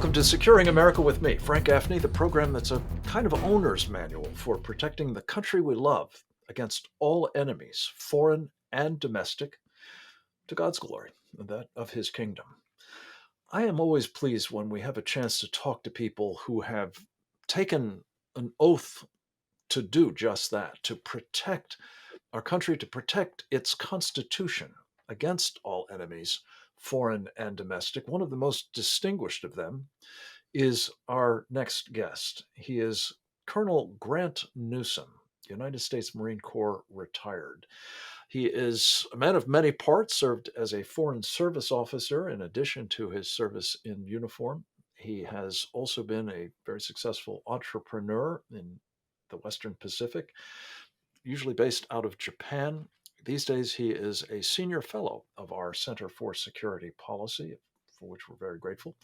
Welcome to Securing America with me, Frank Gaffney, the program that's a kind of owner's manual for protecting the country we love against all enemies, foreign and domestic, to God's glory and that of his kingdom. I am always pleased when we have a chance to talk to people who have taken an oath to do just that, to protect our country, to protect its Constitution against all enemies, foreign and domestic. One of the most distinguished of them is our next guest. He is Colonel Grant Newsham, United States Marine Corps retired. He is a man of many parts, served as a Foreign Service officer in addition to his service in uniform. He has also been a very successful entrepreneur in the Western Pacific, usually based out of Japan. These days, he is a senior fellow of our Center for Security Policy, for which we're very grateful.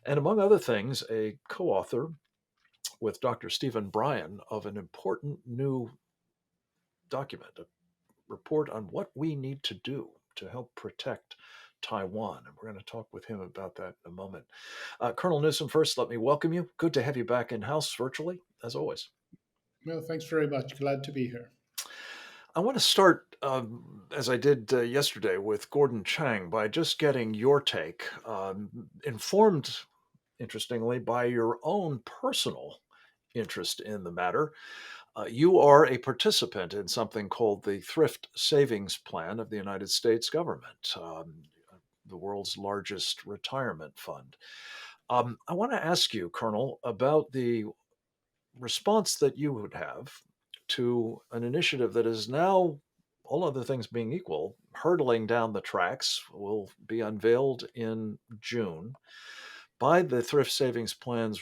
And among other things, a co author with Dr. Stephen Bryan of an important new document, a report on what we need to do to help protect Taiwan. And we're going to talk with him about that in a moment. Colonel Newsham, first, let me welcome you. Good to have you back in house virtually, as always. Well, thanks very much. Glad to be here. I want to start, as I did yesterday with Gordon Chang, by just getting your take, informed, interestingly, by your own personal interest in the matter. You are a participant in something called the Thrift Savings Plan of the United States government, the world's largest retirement fund. I want to ask you, Colonel, about the response that you would have to an initiative that is now, all other things being equal, hurtling down the tracks, will be unveiled in June by the Thrift Savings Plan's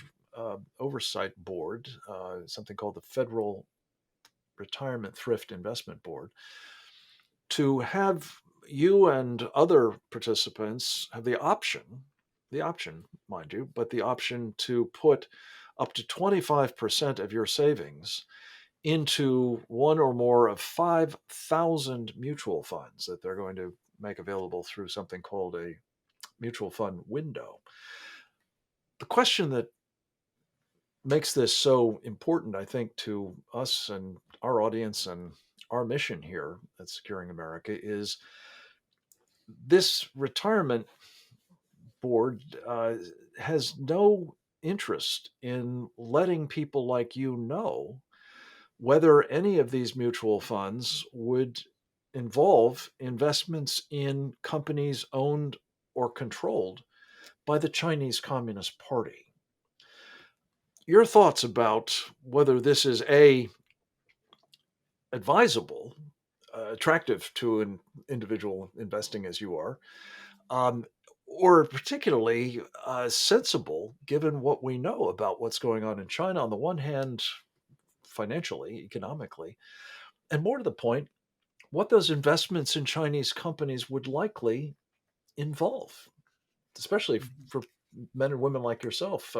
Oversight Board, something called the Federal Retirement Thrift Investment Board, to have you and other participants have the option, mind you, but the option to put up to 25% of your savings into one or more of 5,000 mutual funds that they're going to make available through something called a mutual fund window. The question that makes this so important, I think, to us and our audience and our mission here at Securing America is this retirement board has no interest in letting people like you know whether any of these mutual funds would involve investments in companies owned or controlled by the Chinese Communist Party. Your thoughts about whether this is advisable, attractive to an individual investing as you are, um, or particularly sensible given what we know about what's going on in China on the one hand, financially, economically, and more to the point, what those investments in Chinese companies would likely involve, especially for men and women like yourself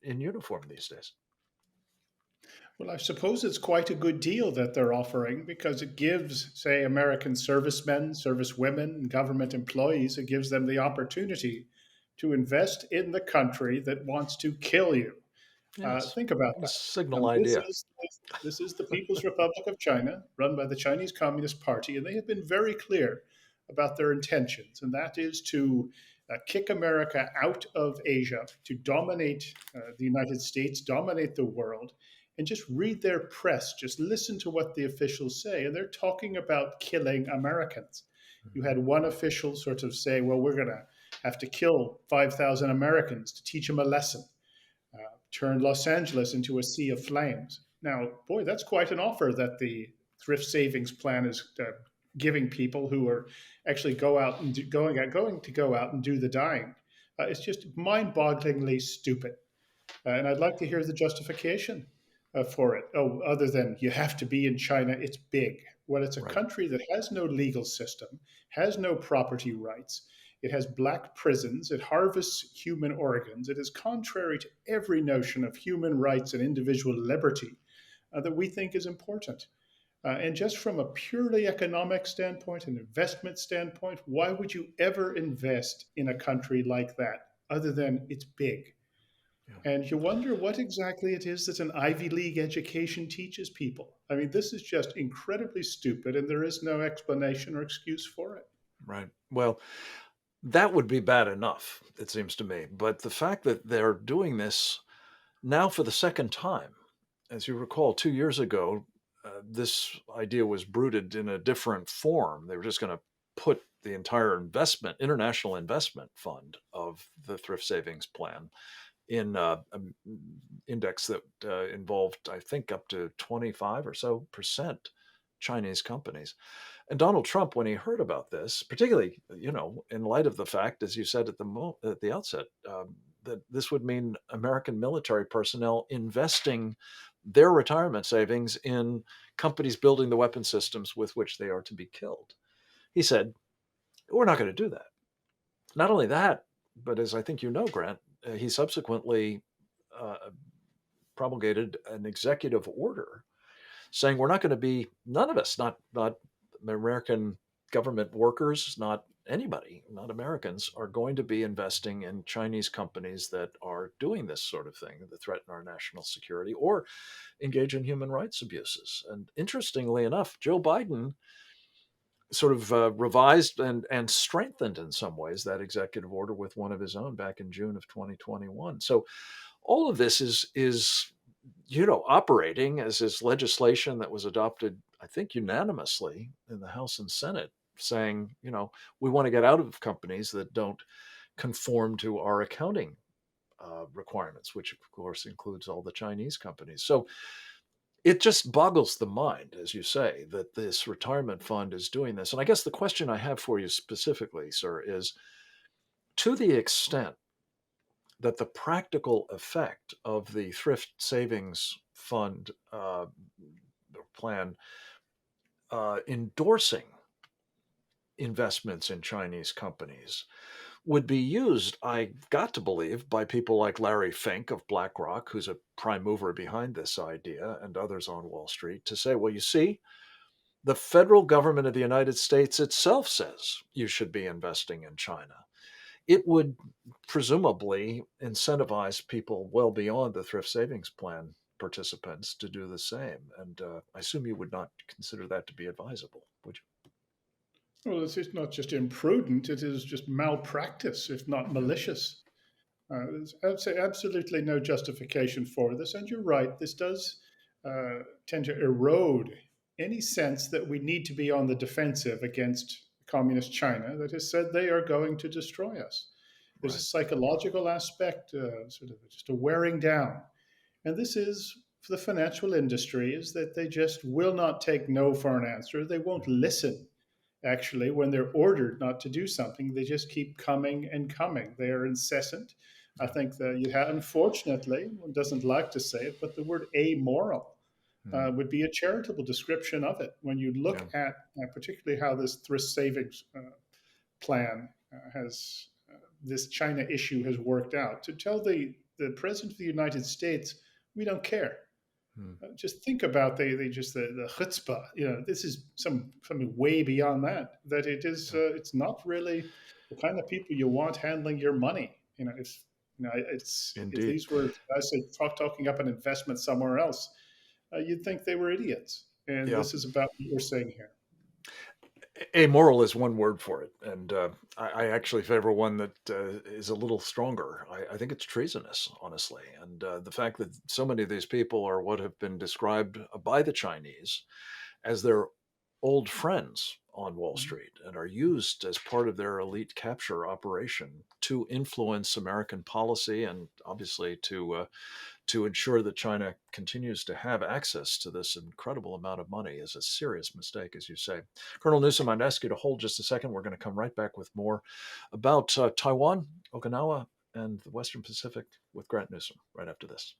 in uniform these days. Well, I suppose it's quite a good deal that they're offering because it gives, say, American servicemen, servicewomen, and government employees, it gives them the opportunity to invest in the country that wants to kill you. Yes, Think about a that. signal This idea. is this is the People's Republic of China, run by the Chinese Communist Party, and they have been very clear about their intentions, and that is to kick America out of Asia, to dominate the United States, dominate the world, and just read their press, just listen to what the officials say, and they're talking about killing Americans. You had one official sort of say, well, we're going to have to kill 5,000 Americans to teach them a lesson. Turn Los Angeles into a sea of flames. Now, boy, that's quite an offer that the thrift savings plan is giving people who are actually going to go out and do the dying. It's just mind-bogglingly stupid, and I'd like to hear the justification for it. Oh, other than you have to be in China, it's big. Well, it's a Right. country that has no legal system, has no property rights. It has black prisons. It harvests human organs. It is contrary to every notion of human rights and individual liberty that we think is important. And just from a purely economic standpoint, an investment standpoint, why would you ever invest in a country like that other than it's big? Yeah. And you wonder what exactly it is that an Ivy League education teaches people. I mean, this is just incredibly stupid, and there is no explanation or excuse for it. Right. Well, that would be bad enough, it seems to me. But the fact that they're doing this now for the second time, as you recall, 2 years ago, this idea was brooded in a different form. They were just going to put the entire international investment fund of the thrift savings plan in an index that involved, I think, up to 25 or so percent Chinese companies. And Donald Trump, when he heard about this, particularly, in light of the fact, as you said at the outset, that this would mean American military personnel investing their retirement savings in companies building the weapon systems with which they are to be killed. He said, "We're not going to do that." Not only that, but as I think you know, Grant, he subsequently uh, promulgated an executive order saying we're not going to be none of us, not American government workers, not anybody, not Americans, are going to be investing in Chinese companies that are doing this sort of thing that threaten our national security or engage in human rights abuses. And interestingly enough, Joe Biden sort of revised and strengthened in some ways that executive order with one of his own back in June of 2021. So all of this is operating as is legislation that was adopted, I think, unanimously in the House and Senate, saying, we want to get out of companies that don't conform to our accounting requirements, which of course includes all the Chinese companies. So it just boggles the mind, as you say, that this retirement fund is doing this. And I guess the question I have for you specifically, sir, is to the extent that the practical effect of the thrift savings fund plan endorsing investments in Chinese companies would be used, I've got to believe, by people like Larry Fink of BlackRock, who's a prime mover behind this idea, and others on Wall Street, to say, well, you see, the federal government of the United States itself says you should be investing in China. It would presumably incentivize people well beyond the thrift savings plan participants to do the same. And I assume you would not consider that to be advisable, would Well, it's not just imprudent, it is just malpractice, if not you? malicious. There's absolutely no justification for this. And you're right, this does tend to erode any sense that we need to be on the defensive against communist China that has said they are going to destroy us. There's a Right. psychological aspect, sort of just a wearing down. And this is for the financial industry, is that they just will not take no for an answer. They won't listen actually when they're ordered not to do something. They just keep coming and coming. They are incessant. I Yeah. think that you have, unfortunately, one doesn't like to say it, but the word amoral Mm. would be a charitable description of it. When you look Yeah. at particularly how this thrift savings plan has this China issue has worked out, to tell the president of the United States, we don't care. Mm. Just think about the chutzpah. This is something way beyond that. That it is. Yeah. It's not really the kind of people you want handling your money. It's if Indeed. these were guys talking up an investment somewhere else, you'd think they were idiots. And Yeah. this is about what we're saying here. Amoral is one word for it. And I actually favor one that is a little stronger. I think it's treasonous, honestly. And the fact that so many of these people are what have been described by the Chinese as their old friends on Wall Street and are used as part of their elite capture operation to influence American policy and obviously to ensure that China continues to have access to this incredible amount of money is a serious mistake, as you say. Colonel Newsom, I'd ask you to hold just a second. We're going to come right back with more about Taiwan, Okinawa, and the Western Pacific with Grant Newsom right after this.